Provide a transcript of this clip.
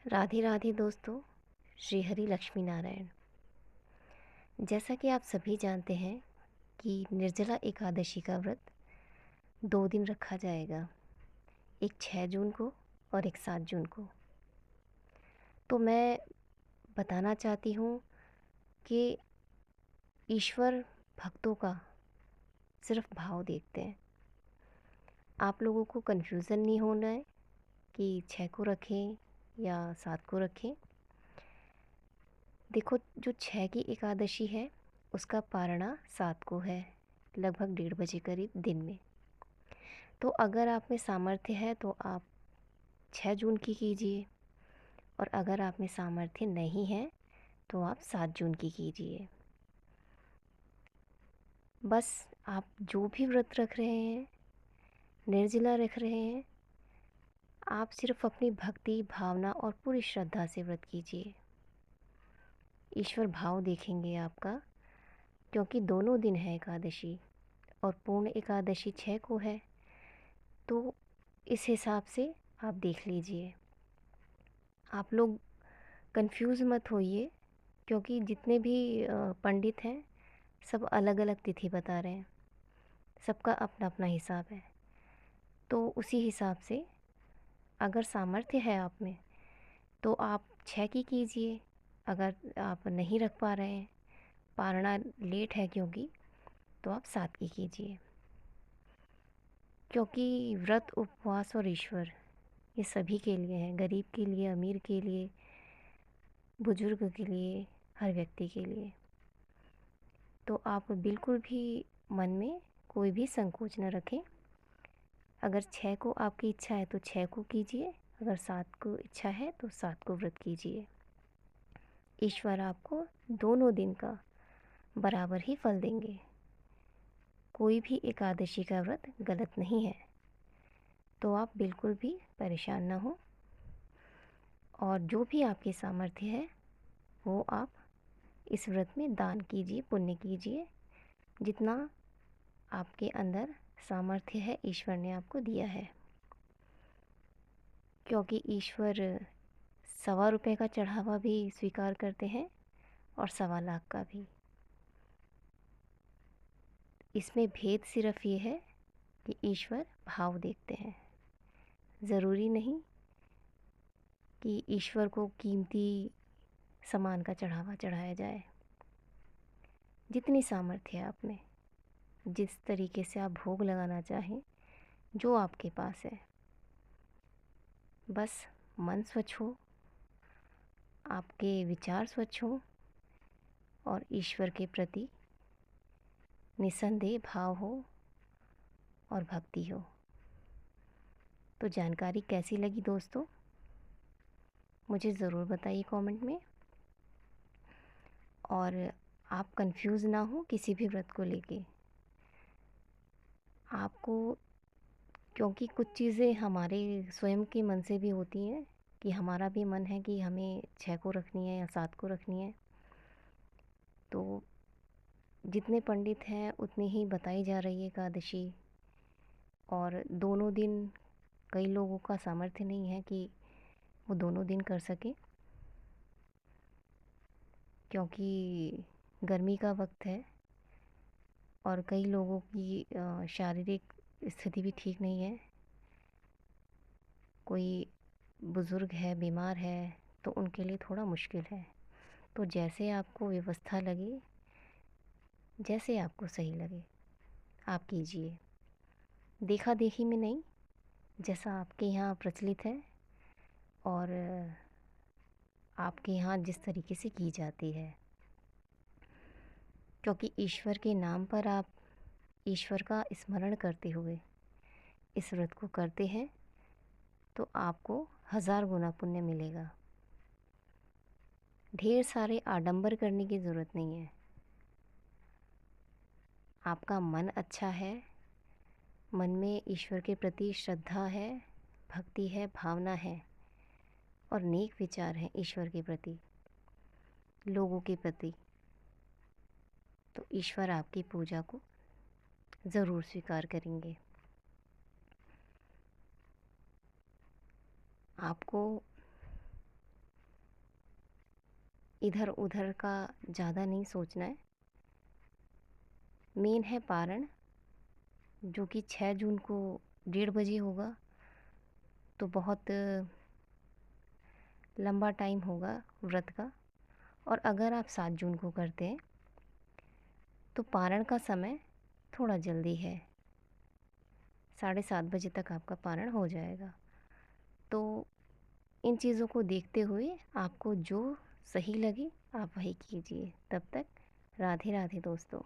राधे राधे दोस्तों। श्री हरि लक्ष्मी नारायण। जैसा कि आप सभी जानते हैं कि निर्जला एकादशी का व्रत 2 दिन रखा जाएगा, एक 6 जून को और एक 7 जून को। तो मैं बताना चाहती हूँ कि ईश्वर भक्तों का सिर्फ भाव देखते हैं। आप लोगों को कन्फ्यूज़न नहीं होना है कि 6 को रखें या 7 को रखें। देखो, जो 6 की एकादशी है उसका पारणा 7 को है, लगभग 1:30 बजे करीब दिन में। तो अगर आप में सामर्थ्य है तो आप 6 जून की कीजिए, और अगर आप में सामर्थ्य नहीं है तो आप 7 जून की कीजिए। बस आप जो भी व्रत रख रहे हैं, निर्जला रख रहे हैं, आप सिर्फ अपनी भक्ति भावना और पूरी श्रद्धा से व्रत कीजिए। ईश्वर भाव देखेंगे आपका, क्योंकि दोनों दिन है एकादशी, और पूर्ण एकादशी 6 को है। तो इस हिसाब से आप देख लीजिए। आप लोग कंफ्यूज मत होइए, क्योंकि जितने भी पंडित हैं सब अलग अलग तिथि बता रहे हैं, सबका अपना अपना हिसाब है। तो उसी हिसाब से अगर सामर्थ्य है आप में तो आप 6 की कीजिए। अगर आप नहीं रख पा रहे हैं, पारना लेट है क्योंकि, तो आप 7 की कीजिए। क्योंकि व्रत उपवास और ईश्वर ये सभी के लिए है, गरीब के लिए, अमीर के लिए, बुजुर्ग के लिए, हर व्यक्ति के लिए। तो आप बिल्कुल भी मन में कोई भी संकोच न रखें। अगर 6 को आपकी इच्छा है तो 6 को कीजिए, अगर 7 को इच्छा है तो 7 को व्रत कीजिए। ईश्वर आपको दोनों दिन का बराबर ही फल देंगे। कोई भी एकादशी का व्रत गलत नहीं है, तो आप बिल्कुल भी परेशान ना हो। और जो भी आपकी सामर्थ्य है वो आप इस व्रत में दान कीजिए, पुण्य कीजिए। जितना आपके अंदर सामर्थ्य है ईश्वर ने आपको दिया है। क्योंकि ईश्वर 1.25 का चढ़ावा भी स्वीकार करते हैं और 1.25 का भी। इसमें भेद सिर्फ ये है कि ईश्वर भाव देखते हैं। ज़रूरी नहीं कि ईश्वर को कीमती सामान का चढ़ावा चढ़ाया जाए। जितनी सामर्थ्य है आप में, जिस तरीके से आप भोग लगाना चाहें, जो आपके पास है, बस मन स्वच्छ हो, आपके विचार स्वच्छ हो और ईश्वर के प्रति निसंदेह भाव हो और भक्ति हो। तो जानकारी कैसी लगी दोस्तों, मुझे ज़रूर बताइए कमेंट में। और आप कंफ्यूज ना हो किसी भी व्रत को लेके। आपको, क्योंकि कुछ चीज़ें हमारे स्वयं के मन से भी होती हैं, कि हमारा भी मन है कि हमें 6 को रखनी है या 7 को रखनी है। तो जितने पंडित हैं उतनी ही बताई जा रही है एकादशी। और दोनों दिन कई लोगों का सामर्थ्य नहीं है कि वो दोनों दिन कर सके, क्योंकि गर्मी का वक्त है और कई लोगों की शारीरिक स्थिति भी ठीक नहीं है। कोई बुज़ुर्ग है, बीमार है, तो उनके लिए थोड़ा मुश्किल है। तो जैसे आपको व्यवस्था लगे, जैसे आपको सही लगे, आप कीजिए। देखा देखी में नहीं, जैसा आपके यहाँ प्रचलित है और आपके यहाँ जिस तरीके से की जाती है। क्योंकि ईश्वर के नाम पर आप ईश्वर का स्मरण करते हुए इस व्रत को करते हैं, तो आपको 1000 गुना पुण्य मिलेगा। ढेर सारे आडंबर करने की ज़रूरत नहीं है। आपका मन अच्छा है, मन में ईश्वर के प्रति श्रद्धा है, भक्ति है, भावना है और नेक विचार हैं ईश्वर के प्रति, लोगों के प्रति, तो ईश्वर आपकी पूजा को ज़रूर स्वीकार करेंगे। आपको इधर उधर का ज़्यादा नहीं सोचना है। मेन है पारण, जो कि 6 जून को 1:30 बजे होगा। तो बहुत लंबा टाइम होगा व्रत का। और अगर आप 7 जून को करते हैं तो पारण का समय थोड़ा जल्दी है, 7:30 बजे तक आपका पारण हो जाएगा। तो इन चीज़ों को देखते हुए आपको जो सही लगे आप वही कीजिए। तब तक राधे राधे दोस्तों।